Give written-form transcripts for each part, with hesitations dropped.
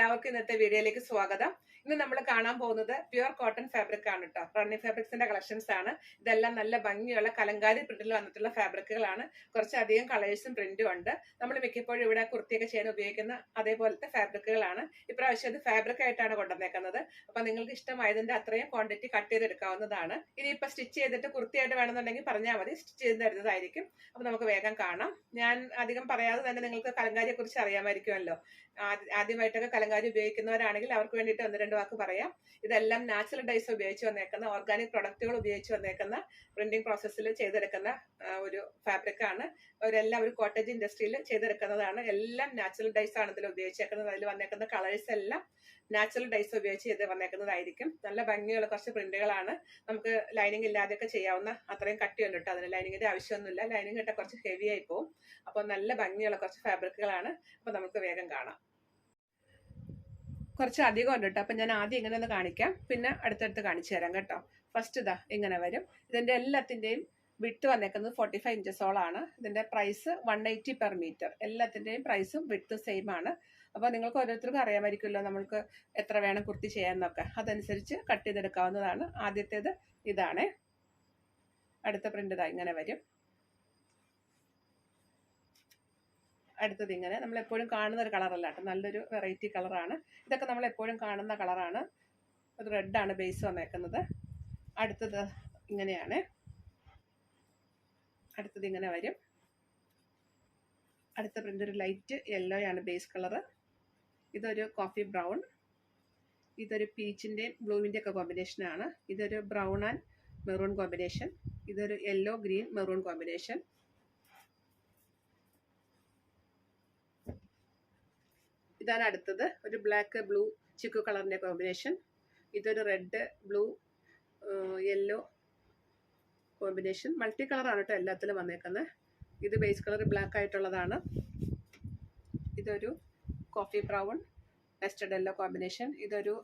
എല്ലാവർക്കും ഇന്നത്തെ വീഡിയോയിലേക്ക് സ്വാഗതം. ഇന്ന് നമ്മൾ കാണാൻ പോകുന്നത് പ്യുവർ കോട്ടൺ ഫാബ്രിക് ആണ് കേട്ടോ. റണ്ണി ഫാബ്രിക്സിന്റെ കളക്ഷൻസ് ആണ്. ഇതെല്ലാം നല്ല ഭംഗിയുള്ള കലങ്കാരി പ്രിന്റിൽ വന്നിട്ടുള്ള ഫാബ്രിക്കുകളാണ്. കുറച്ചധികം കളേഴ്സും പ്രിന്റും ഉണ്ട്. നമ്മൾ മിക്കപ്പോഴും ഇവിടെ കുർത്തിയൊക്കെ ചെയ്യാൻ ഉപയോഗിക്കുന്ന അതേപോലത്തെ ഫാബ്രിക്കുകളാണ്. ഇപ്രാവശ്യം ഇത് ഫാബ്രിക് ആയിട്ടാണ് കൊണ്ടുവന്നേക്കുന്നത്. അപ്പൊ നിങ്ങൾക്ക് ഇഷ്ടമായതിന്റെ അത്രയും ക്വാണ്ടിറ്റി കട്ട് ചെയ്തെടുക്കാവുന്നതാണ്. ഇനിയിപ്പോ സ്റ്റിച്ച് ചെയ്തിട്ട് കുർത്തിയായിട്ട് വേണമെന്നുണ്ടെങ്കിൽ പറഞ്ഞാൽ മതി, സ്റ്റിച്ച് ചെയ്ത് തരുന്നതായിരിക്കും. അപ്പൊ നമുക്ക് വേഗം കാണാം. ഞാൻ അധികം പറയാതെ തന്നെ നിങ്ങൾക്ക് കലങ്കാരിയെ കുറിച്ച് അറിയാമായിരിക്കുമല്ലോ. ആദ്യമായിട്ടൊക്കെ കലങ്കാരി ഉപയോഗിക്കുന്നവരാണെങ്കിൽ അവർക്ക് വേണ്ടിയിട്ട് ഒന്ന് രണ്ട് വാക്ക് പറയാം. ഇതെല്ലാം നാച്ചുറൽ ഡൈസ് ഉപയോഗിച്ച് വന്നേക്കുന്ന, ഓർഗാനിക് പ്രൊഡക്റ്റുകൾ ഉപയോഗിച്ച് വന്നേക്കുന്ന, പ്രിന്റിംഗ് പ്രോസസ്സിൽ ചെയ്തെടുക്കുന്ന ഒരു ഫാബ്രിക് ആണ്. അവരെല്ലാം ഒരു കോട്ടേജ് ഇൻഡസ്ട്രിയിൽ ചെയ്തെടുക്കുന്നതാണ്. എല്ലാം നാച്ചുറൽ ഡൈസ് ആണ് ഇതിൽ ഉപയോഗിച്ചേക്കുന്നത്. അതിൽ വന്നേക്കുന്ന കളേഴ്സ് എല്ലാം നാച്ചുറൽ ഡൈസ് ഉപയോഗിച്ച് ചെയ്ത് വന്നേക്കുന്നതായിരിക്കും. നല്ല ഭംഗിയുള്ള കുറച്ച് പ്രിന്റുകളാണ്. നമുക്ക് ലൈനിങ് ഇല്ലാതെയൊക്കെ ചെയ്യാവുന്ന അത്രയും കട്ടിയുണ്ട് കേട്ടോ. അതിന് ലൈനിങ്ങിന്റെ ആവശ്യമൊന്നുമില്ല. ലൈനിങ് ഇട്ടാൽ കുറച്ച് ഹെവി ആയി പോകും. അപ്പോൾ നല്ല ഭംഗിയുള്ള കുറച്ച് ഫാബ്രിക്കുകളാണ്. അപ്പോൾ നമുക്ക് വേഗം കാണാം. കുറച്ച് അധികം ഉണ്ട് കേട്ടോ. അപ്പം ഞാൻ ആദ്യം ഇങ്ങനെ ഒന്ന് കാണിക്കാം, പിന്നെ അടുത്തടുത്ത് കാണിച്ചു തരാം കേട്ടോ. ഫസ്റ്റ് ഇതാ ഇങ്ങനെ വരും. ഇതിന്റെ എല്ലാത്തിന്റെയും വിട്ട് വന്നേക്കുന്നത് 45 ഇഞ്ചസോളാണ്. ഇതിന്റെ പ്രൈസ് 180 പെർ മീറ്റർ. എല്ലാത്തിന്റെയും പ്രൈസും വിട്ട് സെയിം ആണ്. അപ്പോൾ നിങ്ങൾക്ക് ഓരോരുത്തർക്കും അറിയാമായിരിക്കുമല്ലോ നമ്മൾക്ക് എത്ര വേണം കുർത്തി ചെയ്യാമെന്നൊക്കെ. അതനുസരിച്ച് കട്ട് ചെയ്തെടുക്കാവുന്നതാണ്. ആദ്യത്തേത് ഇതാണ്. അടുത്ത പ്രിന്റ് ഇതാ ഇങ്ങനെ വരും. അടുത്തത് ഇങ്ങനെ നമ്മൾ എപ്പോഴും കാണുന്ന ഒരു കളറല്ല കേട്ടോ. നല്ലൊരു വെറൈറ്റി കളറാണ്. ഇതൊക്കെ നമ്മൾ എപ്പോഴും കാണുന്ന കളറാണ്. ഒരു റെഡാണ് ബേസ് വന്നേക്കുന്നത്. അടുത്തത് ഇങ്ങനെയാണ്. അടുത്തത് ഇങ്ങനെ വരും. അടുത്ത പ്രിന്റ് ഒരു ലൈറ്റ് യെല്ലോ ആണ് ബേസ് കളറ്. ഇതൊരു കോഫി ബ്രൗൺ. ഇതൊരു പീച്ചിൻ്റെയും ബ്ലൂവിൻ്റെ ഒക്കെ കോമ്പിനേഷനാണ്. ഇതൊരു ബ്രൗൺ ആൻഡ് മെറൂൺ കോമ്പിനേഷൻ. ഇതൊരു യെല്ലോ ഗ്രീൻ മെറൂൺ കോമ്പിനേഷൻ. ഇതാണ് അടുത്തത്. ഒരു ബ്ലാക്ക് ബ്ലൂ ചിക്കു കളറിൻ്റെ കോമ്പിനേഷൻ. ഇതൊരു red blue yellow combination. Multi കളറാണ് കേട്ടോ എല്ലാത്തിലും വന്നേക്കുന്നത്. ഇത് ബേസ് കളർ ബ്ലാക്ക് ആയിട്ടുള്ളതാണ്. ഇതൊരു coffee brown nested yellow combination. ഇതൊരു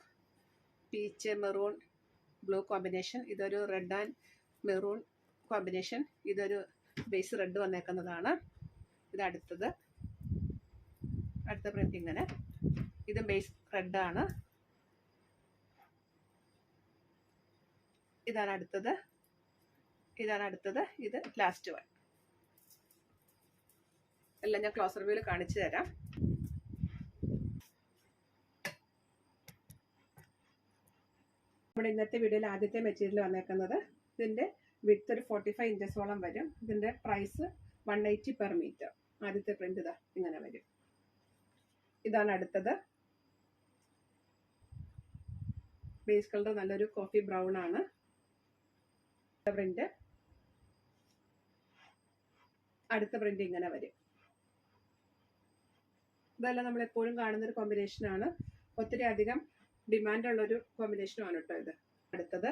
പീച്ച് മെറൂൺ ബ്ലൂ കോമ്പിനേഷൻ. ഇതൊരു റെഡ് ആൻഡ് മെറൂൺ കോമ്പിനേഷൻ. ഇതൊരു ബേസ് റെഡ് വന്നേക്കുന്നതാണ്. ഇത് അടുത്തത്. അടുത്ത പ്രിന്റ് ഇങ്ങനെ. ഇത് ബേസ് റെഡ് ആണ്. ഇതാണ് അടുത്തത്. ഇതാണ് അടുത്തത്. ഇത് ലാസ്റ്റ് വൺ. എല്ലാം ഞാൻ ക്ലോസർ വ്യൂവിൽ കാണിച്ചു തരാം. നമ്മുടെ ഇന്നത്തെ വീഡിയോയിൽ ആദ്യത്തെ മെറ്റീരിയൽ വന്നേക്കുന്നത് ഇതിന്റെ വിഡ്ത്ത് ഒരു 45 ഇഞ്ചസോളം വരും. ഇതിന്റെ പ്രൈസ് 180 പെർ മീറ്റർ. ആദ്യത്തെ പ്രിന്റ് ഇതാ ഇങ്ങനെ വരും. ഇതാണ് അടുത്തത്. ബേസ് കളർ നല്ലൊരു കോഫി ബ്രൗൺ ആണ്. പ്രിന്റ്. അടുത്ത പ്രിന്റ് ഇങ്ങനെ വരും. ഇതെല്ലാം നമ്മൾ എപ്പോഴും കാണുന്ന ഒരു കോമ്പിനേഷൻ ആണ്. ഒത്തിരി അധികം ഡിമാൻഡ് ഉള്ള ഒരു കോമ്പിനേഷനുമാണ് കേട്ടോ ഇത്. അടുത്തത്.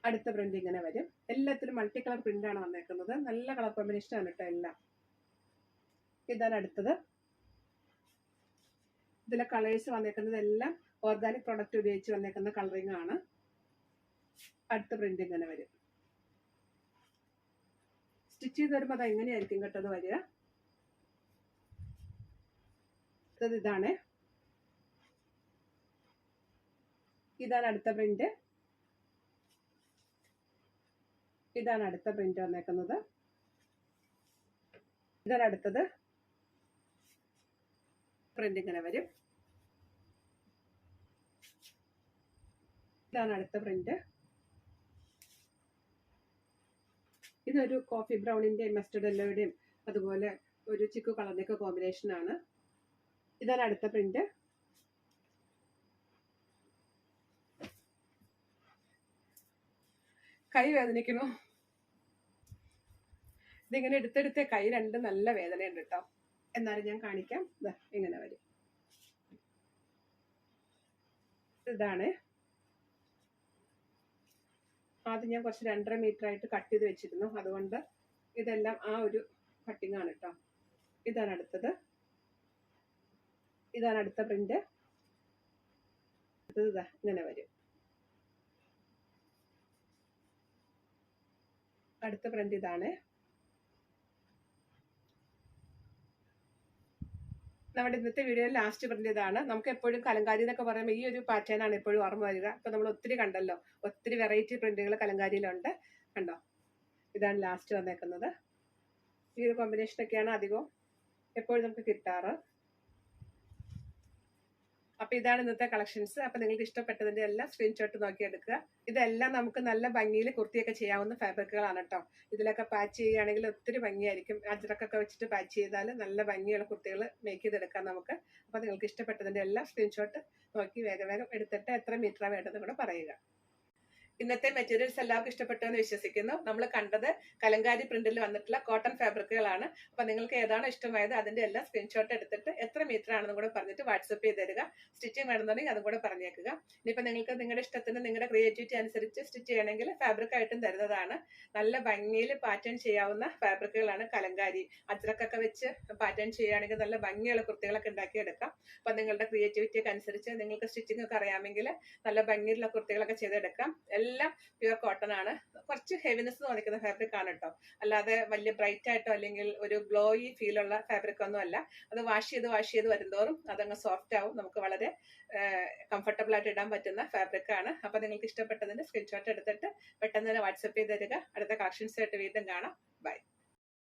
അടുത്ത പ്രിന്റ് ഇങ്ങനെ വരും. എല്ലാത്തിലും മൾട്ടി കളർ പ്രിന്റ് ആണ് വന്നേക്കുന്നത്. നല്ല കളർ കോമ്പിനേഷൻ ആണ് കേട്ടോ എല്ലാം. ഇതാണ് അടുത്തത്. ഇതിലെ കളേഴ്സ് വന്നേക്കുന്നത് എല്ലാം ഓർഗാനിക് പ്രൊഡക്റ്റ് ഉപയോഗിച്ച് വന്നേക്കുന്ന കളറിംഗ് ആണ്. അടുത്ത പ്രിന്റ് ഇങ്ങനെ വരും. സ്റ്റിച്ച് ചെയ്ത് വരുമ്പോൾ അത് എങ്ങനെയായിരിക്കും കേട്ടത് വരിക. ഇതാണ്. ഇതാണ് അടുത്ത പ്രിന്റ്. ഇതാണ് അടുത്ത പ്രിന്റ് വന്നേക്കുന്നത്. ഇതാണ് അടുത്തത്. പ്രിന്റ് ഇങ്ങനെ വരും. ഇതാണ് അടുത്ത പ്രിന്റ്. ഇതൊരു കോഫി ബ്രൗണിന്റെയും മസ്റ്റർഡ് യെല്ലോയുടെയും അതുപോലെ ഒരു ചിക്കു കളറിന്റെ ഒക്കെ കോമ്പിനേഷൻ ആണ്. ഇതാണ് അടുത്ത പ്രിന്റ്. കൈ വേദനിക്കുന്നു. ഇതിങ്ങനെ എടുത്തെടുത്ത കൈ രണ്ടും നല്ല വേദനയുണ്ട് കേട്ടോ. എന്നാലും ഞാൻ കാണിക്കാം. ഇങ്ങനെ വരും. ഇതാണ്. ആദ്യം ഞാൻ കുറച്ച് 2.5 മീറ്റർ ആയിട്ട് കട്ട് ചെയ്ത് വെച്ചിരുന്നു. അതുകൊണ്ട് ഇതെല്ലാം ആ ഒരു കട്ടിങ് ആണ് കേട്ടോ. ഇതാണ് അടുത്തത്. ഇതാണ് അടുത്ത പ്രിന്റ്. അടുത്തത് ഇങ്ങനെ വരും. അടുത്ത പ്രിന്റ് ഇതാണ്. നമ്മുടെ ഇന്നത്തെ വീഡിയോയിൽ ലാസ്റ്റ് പ്രിന്റ് ഇതാണ്. നമുക്ക് എപ്പോഴും കലങ്കാരി എന്നൊക്കെ പറയുമ്പോൾ ഈ ഒരു പാറ്റേൺ ആണ് എപ്പോഴും ഓർമ്മ വരിക. ഇപ്പൊ നമ്മൾ ഒത്തിരി കണ്ടല്ലോ, ഒത്തിരി വെറൈറ്റി പ്രിന്റുകൾ കലങ്കാരിയിലുണ്ട്. കണ്ടോ, ഇതാണ് ലാസ്റ്റ് വന്നേക്കുന്നത്. ഈ ഒരു കോമ്പിനേഷൻ ഒക്കെയാണ് അധികവും എപ്പോഴും നമുക്ക് കിട്ടാറ്. അപ്പൊ ഇതാണ് ഇന്നത്തെ കളക്ഷൻസ്. അപ്പൊ നിങ്ങൾക്ക് ഇഷ്ടപ്പെട്ടതിന്റെ എല്ലാം സ്ക്രീൻഷോട്ട് നോക്കിയെടുക്കുക. ഇതെല്ലാം നമുക്ക് നല്ല ഭംഗിയിൽ കുർത്തിയൊക്കെ ചെയ്യാവുന്ന ഫാബ്രിക്കുകളാണ് കേട്ടോ. ഇതിലൊക്കെ പാച്ച് ചെയ്യുകയാണെങ്കിൽ ഒത്തിരി ഭംഗിയായിരിക്കും. അജ്രക്കൊക്കെ വെച്ചിട്ട് പാച്ച് ചെയ്താൽ നല്ല ഭംഗിയുള്ള കുർത്തികൾ മേക്ക് ചെയ്തെടുക്കാം നമുക്ക്. അപ്പൊ നിങ്ങൾക്ക് ഇഷ്ടപ്പെട്ടതിന്റെ എല്ലാം സ്ക്രീൻഷോട്ട് നോക്കി വേഗം വേഗം എടുത്തിട്ട് എത്ര മീറ്ററാണ് വേണ്ടതെന്ന് കൂടെ പറയുക. ഇന്നത്തെ മെറ്റീരിയൽസ് എല്ലാവർക്കും ഇഷ്ടപ്പെട്ടു എന്ന് വിശ്വസിക്കുന്നു. നമ്മൾ കണ്ടത് കലങ്കാരി പ്രിന്റിൽ വന്നിട്ടുള്ള കോട്ടൺ ഫാബ്രിക്കുകളാണ്. അപ്പൊ നിങ്ങൾക്ക് ഏതാണോ ഇഷ്ടമായത് അതിന്റെ എല്ലാം സ്ക്രീൻഷോട്ട് എടുത്തിട്ട് എത്ര മീറ്റർ ആണെന്ന് കൂടെ പറഞ്ഞിട്ട് വാട്സപ്പ് ചെയ്ത് തരിക. സ്റ്റിച്ചിങ് വേണമെന്നുണ്ടെങ്കിൽ അതും കൂടെ പറഞ്ഞേക്കുക. ഇനിയിപ്പോൾ നിങ്ങൾക്ക് നിങ്ങളുടെ ഇഷ്ടത്തിന് നിങ്ങളുടെ ക്രിയേറ്റിവിറ്റി അനുസരിച്ച് സ്റ്റിച്ച് ചെയ്യണമെങ്കിൽ ഫാബ്രിക് ആയിട്ടും തരുന്നതാണ്. നല്ല ഭംഗിയിൽ പാറ്റേൺ ചെയ്യാവുന്ന ഫാബ്രിക്കുകളാണ് കലങ്കാരി. അജ്രക്കൊക്കെ വെച്ച് പാറ്റേൺ ചെയ്യുകയാണെങ്കിൽ നല്ല ഭംഗിയുള്ള കുർത്തികളൊക്കെ ഉണ്ടാക്കിയെടുക്കാം. അപ്പൊ നിങ്ങളുടെ ക്രിയേറ്റിവിറ്റിയൊക്കെ അനുസരിച്ച് നിങ്ങൾക്ക് സ്റ്റിച്ചിങ് ഒക്കെ അറിയാമെങ്കിൽ നല്ല ഭംഗിയുള്ള കുർത്തികളൊക്കെ ചെയ്തെടുക്കാം. എല്ലാം പ്യുവർ കോട്ടൺ ആണ്. കുറച്ച് ഹെവിനെസ് തോന്നിക്കുന്ന ഫാബ്രിക് ആണ് കേട്ടോ. അല്ലാതെ വലിയ ബ്രൈറ്റ് ആയിട്ടോ അല്ലെങ്കിൽ ഒരു ഗ്ലോയി ഫീൽ ഉള്ള ഫാബ്രിക് ഒന്നും അല്ല. അത് വാഷ് ചെയ്ത് വരുന്തോറും അതങ്ങ് സോഫ്റ്റ് ആവും. നമുക്ക് വളരെ കംഫർട്ടബിൾ ആയിട്ട് ഇടാൻ പറ്റുന്ന ഫാബ്രിക് ആണ്. അപ്പൊ നിങ്ങൾക്ക് ഇഷ്ടപ്പെട്ടതിന്റെ സ്ക്രീൻഷോട്ട് എടുത്തിട്ട് പെട്ടെന്ന് തന്നെ വാട്സപ്പ് ചെയ്ത് തരിക. അടുത്ത കളക്ഷൻസ് ആയിട്ട് വീണ്ടും കാണാം.